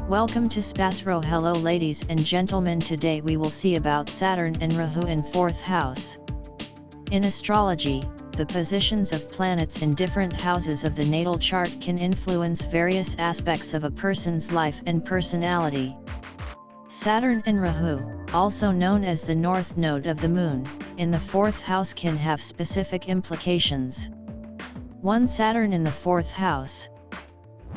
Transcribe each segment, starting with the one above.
Welcome to SPASRO. Hello ladies and gentlemen, today we will see about Saturn and Rahu in 4th house. In astrology, the positions of planets in different houses of the natal chart can influence various aspects of a person's life and personality. Saturn and Rahu, also known as the north node of the moon, in the 4th house can have specific implications. 1. Saturn in the 4th house.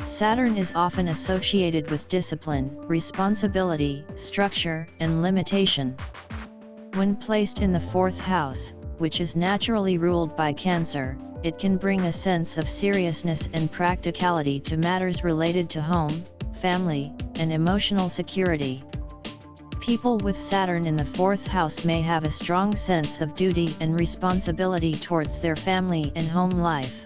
Saturn is often associated with discipline, responsibility, structure, and limitation. When placed in the 4th house, which is naturally ruled by Cancer, it can bring a sense of seriousness and practicality to matters related to home, family, and emotional security. People with Saturn in the 4th house may have a strong sense of duty and responsibility towards their family and home life.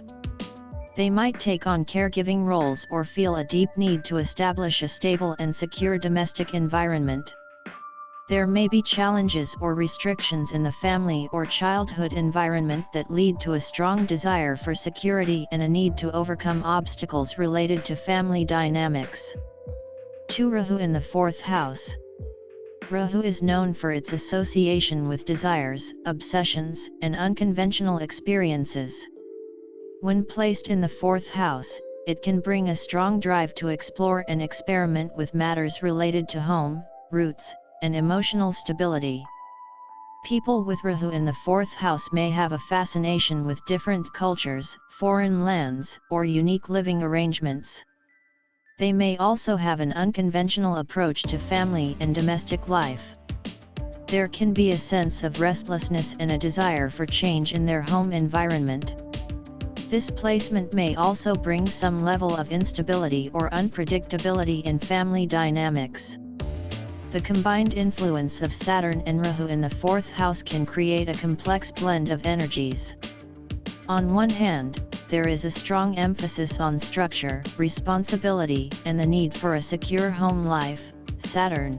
They might take on caregiving roles or feel a deep need to establish a stable and secure domestic environment. There may be challenges or restrictions in the family or childhood environment that lead to a strong desire for security and a need to overcome obstacles related to family dynamics. 2. Rahu in the 4th house. Rahu is known for its association with desires, obsessions, and unconventional experiences. When placed in the 4th house, it can bring a strong drive to explore and experiment with matters related to home, roots, and emotional stability. People with Rahu in the 4th house may have a fascination with different cultures, foreign lands, or unique living arrangements. They may also have an unconventional approach to family and domestic life. There can be a sense of restlessness and a desire for change in their home environment. This placement may also bring some level of instability or unpredictability in family dynamics. The combined influence of Saturn and Rahu in the 4th house can create a complex blend of energies. On one hand, there is a strong emphasis on structure, responsibility, and the need for a secure home life, Saturn.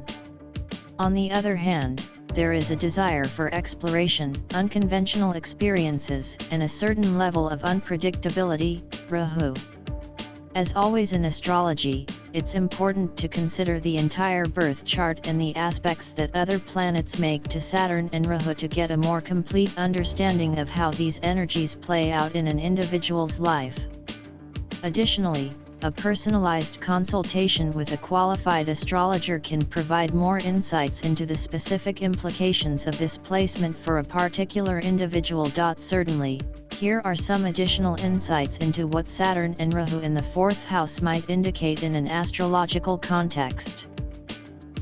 On the other hand, there is a desire for exploration, unconventional experiences, and a certain level of unpredictability, Rahu. As always in astrology, it's important to consider the entire birth chart and the aspects that other planets make to Saturn and Rahu to get a more complete understanding of how these energies play out in an individual's life. Additionally, a personalized consultation with a qualified astrologer can provide more insights into the specific implications of this placement for a particular individual. Certainly, here are some additional insights into what Saturn and Rahu in the 4th house might indicate in an astrological context.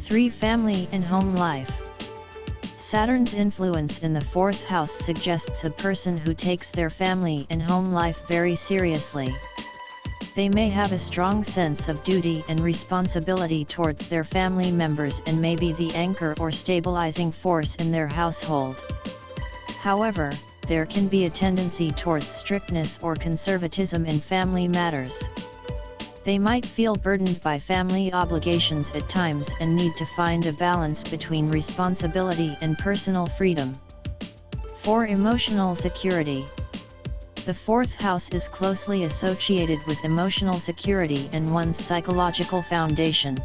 3. Family and home life. Saturn's influence in the 4th house suggests a person who takes their family and home life very seriously. They may have a strong sense of duty and responsibility towards their family members and may be the anchor or stabilizing force in their household. However, there can be a tendency towards strictness or conservatism in family matters. They might feel burdened by family obligations at times and need to find a balance between responsibility and personal freedom. 4. Emotional security. The 4th house is closely associated with emotional security and one's psychological foundation.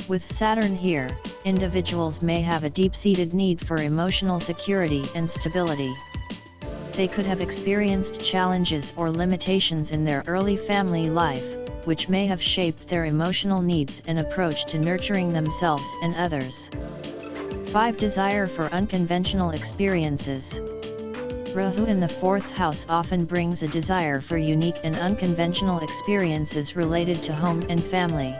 With Saturn here, individuals may have a deep-seated need for emotional security and stability. They could have experienced challenges or limitations in their early family life, which may have shaped their emotional needs and approach to nurturing themselves and others. 5. Desire for unconventional experiences. Rahu in the 4th house often brings a desire for unique and unconventional experiences related to home and family.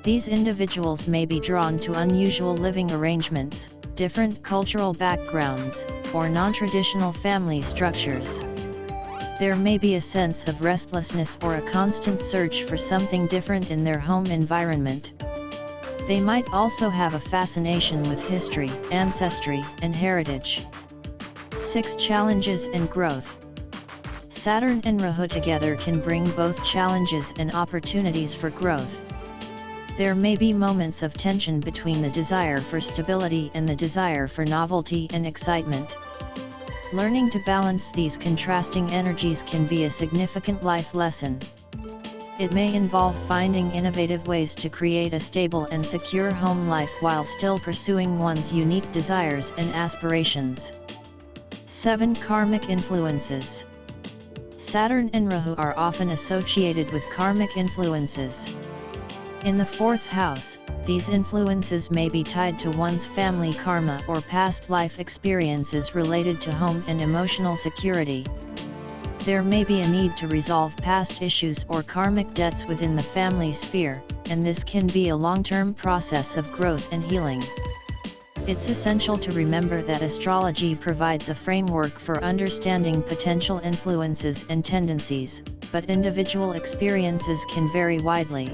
These individuals may be drawn to unusual living arrangements, different cultural backgrounds, or non-traditional family structures. There may be a sense of restlessness or a constant search for something different in their home environment. They might also have a fascination with history, ancestry, and heritage. 6. Challenges and growth. Saturn and Rahu together can bring both challenges and opportunities for growth. There may be moments of tension between the desire for stability and the desire for novelty and excitement. Learning to balance these contrasting energies can be a significant life lesson. It may involve finding innovative ways to create a stable and secure home life while still pursuing one's unique desires and aspirations. 7 Karmic influences. Saturn and Rahu are often associated with karmic influences. In the 4th house, these influences may be tied to one's family karma or past life experiences related to home and emotional security. There may be a need to resolve past issues or karmic debts within the family sphere, and this can be a long-term process of growth and healing. It's essential to remember that astrology provides a framework for understanding potential influences and tendencies, but individual experiences can vary widely.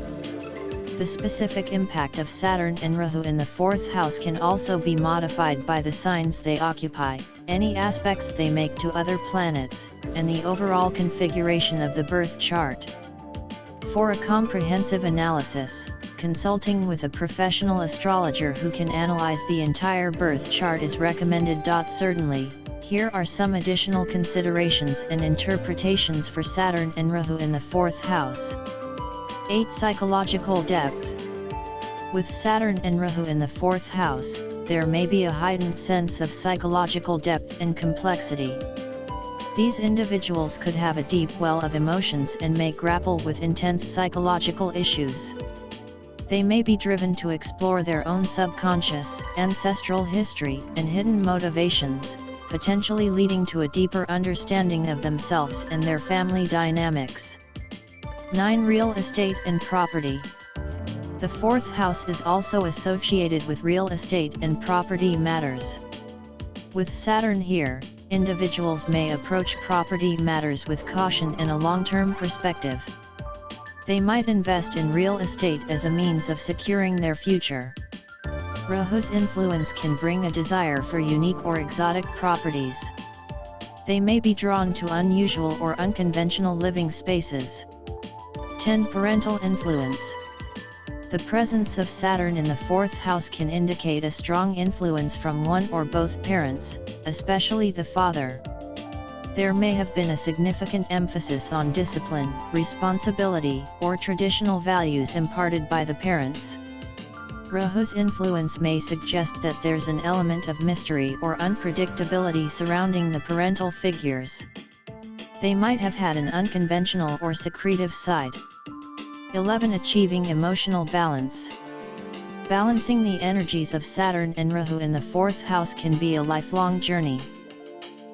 The specific impact of Saturn and Rahu in the 4th house can also be modified by the signs they occupy, any aspects they make to other planets, and the overall configuration of the birth chart. For a comprehensive analysis, consulting with a professional astrologer who can analyze the entire birth chart is recommended. Certainly, here are some additional considerations and interpretations for Saturn and Rahu in the 4th house. 8 Psychological depth. With Saturn and Rahu in the 4th house, there may be a heightened sense of psychological depth and complexity. These individuals could have a deep well of emotions and may grapple with intense psychological issues. They may be driven to explore their own subconscious, ancestral history, and hidden motivations, potentially leading to a deeper understanding of themselves and their family dynamics. 9 Real estate and property. The 4th house is also associated with real estate and property matters. With Saturn here, individuals may approach property matters with caution and a long-term perspective. They might invest in real estate as a means of securing their future. Rahu's influence can bring a desire for unique or exotic properties. They may be drawn to unusual or unconventional living spaces. 10 Parental influence. The presence of Saturn in the 4th house can indicate a strong influence from one or both parents, especially the father. There may have been a significant emphasis on discipline, responsibility, or traditional values imparted by the parents. Rahu's influence may suggest that there's an element of mystery or unpredictability surrounding the parental figures. They might have had an unconventional or secretive side. 11 Achieving emotional balance. Balancing the energies of Saturn and Rahu in the 4th house can be a lifelong journey.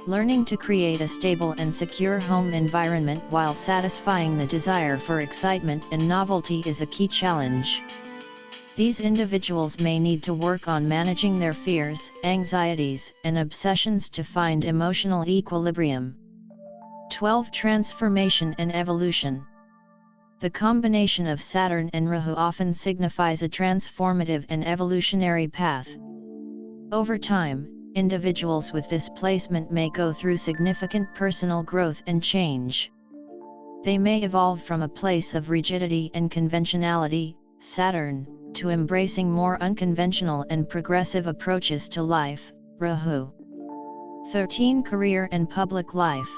Learning to create a stable and secure home environment while satisfying the desire for excitement and novelty is a key challenge. These individuals may need to work on managing their fears, anxieties, and obsessions to find emotional equilibrium. 12 Transformation and evolution. The combination of Saturn and Rahu often signifies a transformative and evolutionary path. Over time, individuals with this placement may go through significant personal growth and change. They may evolve from a place of rigidity and conventionality, Saturn, to embracing more unconventional and progressive approaches to life, Rahu. 13 Career and public life.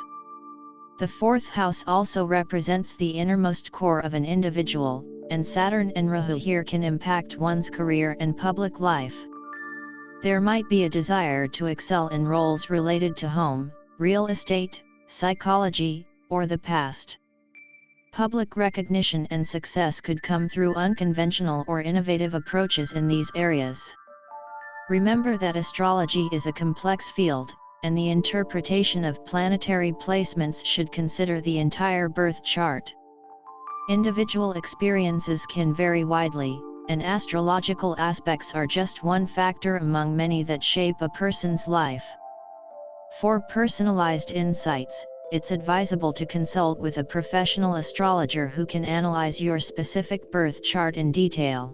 The 4th house also represents the innermost core of an individual, and Saturn and Rahu here can impact one's career and public life. There might be a desire to excel in roles related to home, real estate, psychology, or the past. Public recognition and success could come through unconventional or innovative approaches in these areas. Remember that astrology is a complex field, and the interpretation of planetary placements should consider the entire birth chart. Individual experiences can vary widely, and astrological aspects are just one factor among many that shape a person's life. For personalized insights, it's advisable to consult with a professional astrologer who can analyze your specific birth chart in detail.